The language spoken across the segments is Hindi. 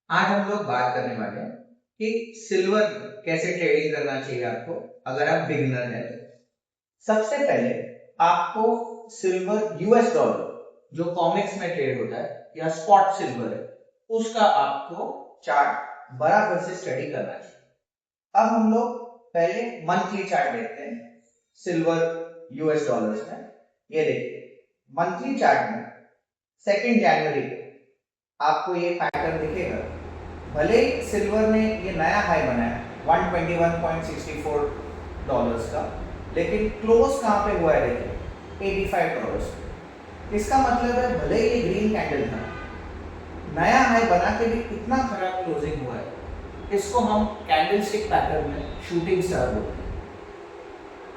आज हम लोग बात करने वाले हैं कि सिल्वर कैसे ट्रेडिंग करना चाहिए आपको अगर आप बिगिनर हैं तो। सबसे पहले आपको सिल्वर यूएस डॉलर जो कॉमिक्स में ट्रेड होता है या स्पॉट सिल्वर है उसका आपको चार्ट बराबर से स्टडी करना चाहिए। अब हम लोग पहले मंथली चार्ट देखते हैं सिल्वर यूएस डॉलर्स में। ये देखिए मंथली चार्ट में 2 जनवरी आपको ये पैटर्न दिखेगा। भले ही सिल्वर ने ये नया हाई बनाया 121.64 डॉलर्स का, लेकिन क्लोज कहाँ पे हुआ है देखिए 85 डॉलर्स। इसका मतलब है भले ही ये ग्रीन कैंडल था, नया हाई बना के भी इतना खराब क्लोजिंग हुआ है, इसको हम कैंडलस्टिक पैटर्न में शूटिंग स्टार बोलते हैं।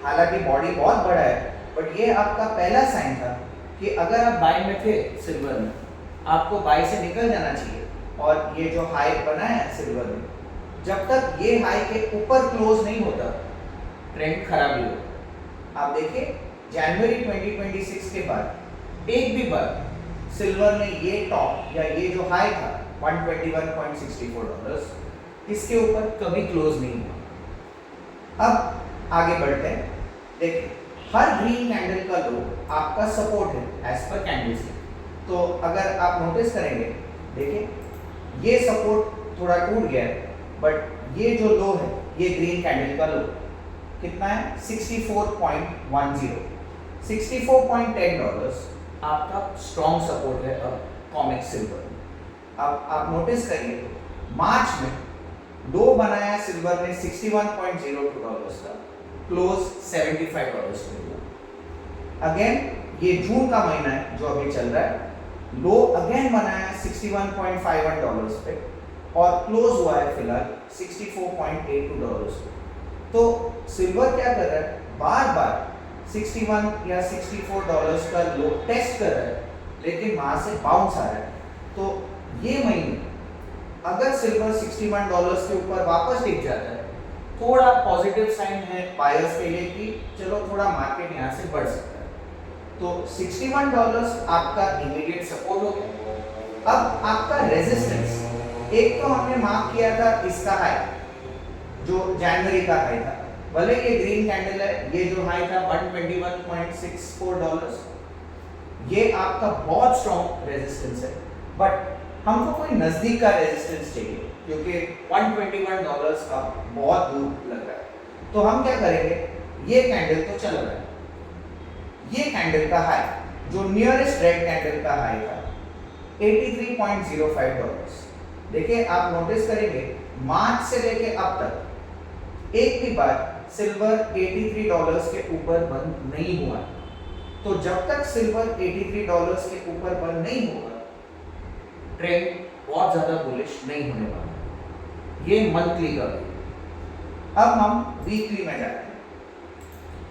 हालांकि बॉडी बहुत बड़ा है, बट ये आपका पहला साइन था कि अगर आप बाय में थे सिल्वर में, आपको बाय से निकल जाना चाहिए। और ये जो हाई बना है सिल्वर में, जब तक ये हाई के ऊपर क्लोज नहीं होता ट्रेंड खराब ही होगा। आप देखिए जनवरी 2026 के बाद एक भी बार सिल्वर ने ये टॉप या ये जो हाई था 121.64 डॉलर्स, इसके ऊपर कभी क्लोज नहीं हुआ। अब आगे बढ़ते हैं। देखिए हर ग्रीन कैंडल का लो आपका सपोर्ट है एज पर कैंडलस्टिक। तो अगर आप नोटिस करेंगे, देखिए ये सपोर्ट थोड़ा टूट गया है, बट ये जो लो है ये ग्रीन कैंडल का लो कितना है 64.10 64.10 डॉलर्स आपका स्ट्रॉन्ग सपोर्ट है अब कॉमिक सिल्वर। अब आप नोटिस करिए मार्च में लो बनाया सिल्वर ने 61.02 डॉलर्स का, क्लोज 75 डॉलर्स पे हुआ। अगेन ये जून का महीना है जो अभी चल रहा है, लो अगेन बनाया 61.51 डॉलर्स पे और क्लोज हुआ है फिलहाल 64.82 डॉलर्स पे। तो सिल्वर क्या कर रहा है, बार बार 61 या 64 डॉलर्स का लो टेस्ट कर रहा है, लेकिन वहां से बाउंस आ रहा है। तो ये महीने अगर सिल्वर 61 डॉलर्स के ऊपर वापस टिक जाता है, थोड़ा पॉजिटिव साइन है बायर्स के लिए कि चलो थोड़ा मार्केट यहाँ से बढ़ सकता है। तो 61 डॉलर्स आपका इमीडिएट सपोर्ट हो गया। अब आपका रेजिस्टेंस, एक तो हमने मार्क किया था इसका हाई जो जनवरी का हाई था, भले ये ग्रीन कैंडल है, ये जो हाई था 121.64 डॉलर्स, ये आपका बहुत स्ट्रॉन्ग रेजिस्टेंस है। बट हमको कोई नजदीक का रेजिस्टेंस चाहिए क्योंकि 121 डॉलर्स का बहुत दूर लग रहा है। तो हम क्या करेंगे, ये कैंडल तो चल रहा है, ये कैंडल का हाई जो नियरेस्ट रेड कैंडल का हाई था 83.05 डॉलर्स। देखिए आप नोटिस करेंगे मार्च से लेके अब तक एक भी बार सिल्वर 83 डॉलर्स के ऊपर बंद नहीं हुआ। तो जब तक सिल्वर 83 डॉलर्स के ऊपर बंद नहीं होगा, ट्रेंड बहुत ज्यादा बुलिश नहीं होने वाला। ये मंथली का भी। अब हम वीकली में जाते हैं।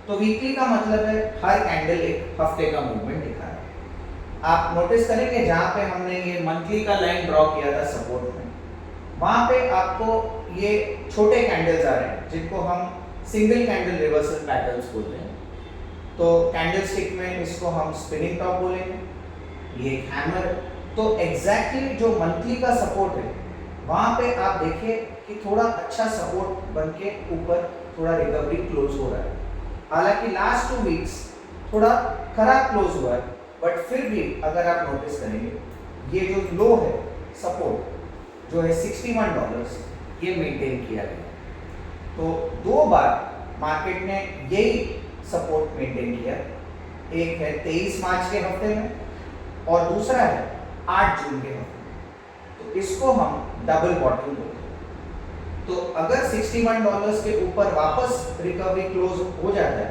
तो वीकली का मतलब है हर कैंडल एक हफ्ते का मूवमेंट दिखा है। आप नोटिस करेंगे जहां पे हमने ये मंथली का लाइन ड्रॉ किया था सपोर्ट में, वहां पे आपको ये छोटे कैंडल्स आ रहे हैं जिनको हम सिंगल कैंडल रिवर्सल पैटर्न्स बोलते हैं। तो कैंडल स्टिक में इसको हम स्पिनिंग टॉप बोलेंगे, ये एक हैमर है। तो एग्जैक्टली जो मंथली का सपोर्ट है वहां पे आप देखिए कि थोड़ा अच्छा सपोर्ट बन के ऊपर थोड़ा रिकवरी क्लोज हो रहा है। हालांकि लास्ट 2 वीक्स थोड़ा खराब क्लोज हुआ है, बट फिर भी अगर आप नोटिस करेंगे ये जो लो है सपोर्ट जो है 61 डॉलर्स, ये मेंटेन किया गया। तो 2 बार मार्केट ने यही सपोर्ट मेंटेन किया, एक है 23 मार्च के हफ्ते में और दूसरा है 8 जून के हफ्ते में। तो इसको हम डबल बॉटम बोलते हैं। तो अगर 61 डॉलर्स के ऊपर वापस रिकवरी क्लोज हो जाता है,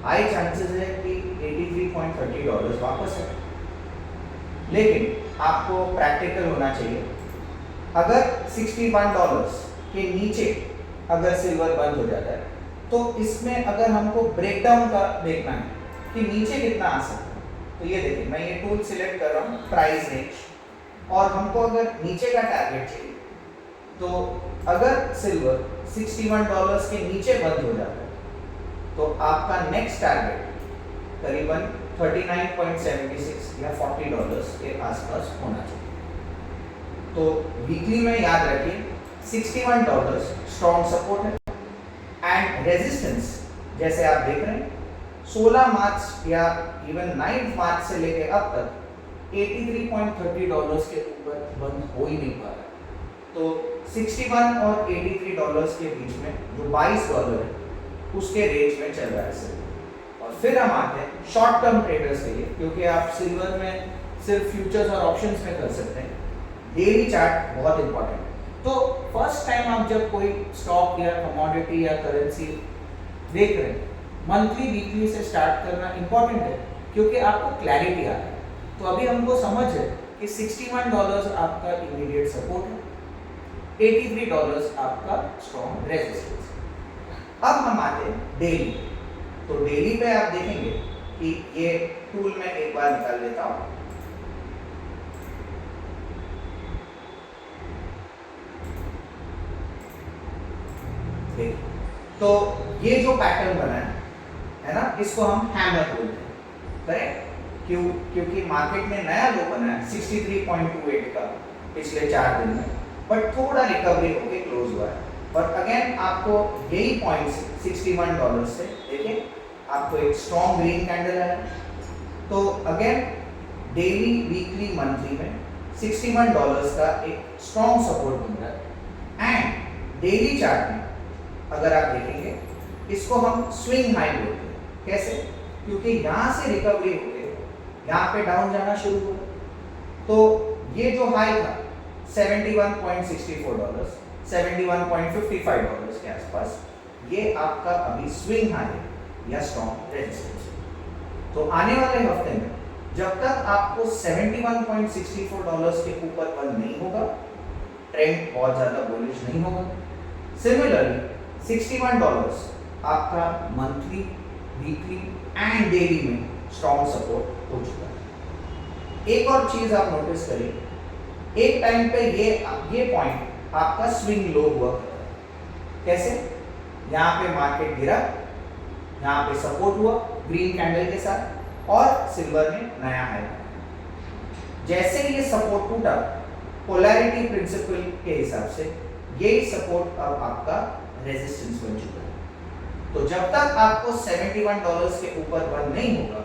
हाई चांसेस है कि 83.30 डॉलर्स वापस है। लेकिन आपको प्रैक्टिकल होना चाहिए। अगर 61 डॉलर्स के नीचे अगर सिल्वर बंद हो जाता है, तो इसमें अगर हमको ब्रेकडाउन का देखना है कि नीचे कितना आ सकता है, तो ये देखिए मैं ये टूल सिलेक्ट कर रहा हूँ प्राइस रेंज, और हमको अगर नीचे का टारगेट चाहिए तो अगर सिल्वर 61 डॉलर्स के नीचे बंद हो जाता है, तो आपका नेक्स्ट टारगेट करीबन 39.76 या 40 डॉलर्स के आसपास होना चाहिए। तो वीकली में याद रखिए $61 स्ट्रॉन्ग सपोर्ट है एंड रेजिस्टेंस जैसे आप देख रहे हैं 16 मार्च या इवन 9 मार्च से लेके अब तक $83.30 के ऊपर बंद हो ही नहीं पा रहा। तो 61 और $83 के बीच में जो $22 है उसके रेंज में चल रहा है सर। और फिर हम आते हैं शॉर्ट टर्म ट्रेडर्स के लिए, क्योंकि आप सिल्वर में सिर्फ फ्यूचर्स और ऑप्शंस में कर सकते हैं। डेली चार्ट बहुत इंपॉर्टेंट है। तो फर्स्ट टाइम आप जब कोई स्टॉक या कमोडिटी या करेंसी देख रहे हैं, मंथली वीकली से स्टार्ट करना इंपॉर्टेंट है, क्योंकि आपको क्लैरिटी आ रहा है। तो अभी हमको समझ है कि $61 आपका इमीडिएट सपोर्ट है, $83 आपका स्ट्रॉन्ग रेजिस्टेंस। अब हम आते हैं डेली। तो डेली पे आप देखेंगे कि ये टूल मैं एक बार निकाल लेता हूं। तो ये जो पैटर्न बना है ना, इसको हम हैमर बोलते हैं, करेक्ट? क्योंकि मार्केट में नया लो बना है 63.28 का पिछले 4 दिन में, बट थोड़ा रिकवरी होके क्लोज हुआ है। और अगेन आपको यही पॉइंट्स $61 से देखिए आपको एक स्ट्रॉन्ग ग्रीन कैंडल है। तो अगेन डेली वीकली मंथली में $61 का एक स्ट्रॉन्ग सपोर्ट बन रहा है। एंड डेली चार्ट में अगर आप देखेंगे इसको हम स्विंग हाई बोलते हैं। कैसे? क्योंकि यहाँ से रिकवरी होके यहाँ पे डाउन जाना शुरू हुआ। तो ये जो हाई था $71.64, $71.55 के आसपास, ये आपका अभी स्विंग हाई है या स्ट्रॉन्ग रेजिस्टेंस। तो आने वाले हफ्ते में जब तक आपको $71.64 के ऊपर बंद नहीं होगा, ट्रेंड बहुत ज्यादा बुलिश नहीं होगा। सिमिलरली $61 आपका मंथली, वीकली एंड डेली में स्ट्रॉन्ग सपोर्ट हो चुका है। एक और चीज आप नोटिस करिए, एक टाइम पे ये पॉइंट आपका स्विंग लो हुआ करता है। कैसे? यहाँ पे मार्केट गिरा, यहाँ पे सपोर्ट हुआ ग्रीन कैंडल के साथ और सिल्वर ने नया हाई बनाया। जैसे ये सपोर्ट टूटा, पोलैरिटी प्रिंसिपल के हिसाब से यही सपोर्ट अब आपका रेजिस्टेंस बन चुका है। तो जब तक आपको $71 के ऊपर बंद नहीं होगा,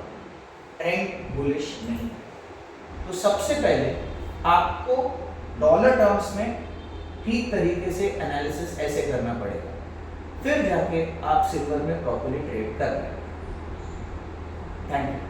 ट्रेंड बुलिश नहीं है। तो सबसे पहले आपको डॉलर टर्म्स में ठीक तरीके से एनालिसिस ऐसे करना पड़ेगा, फिर जाके आप सिल्वर में प्रॉपर्ली ट्रेड कर रहे हैं। Thank you.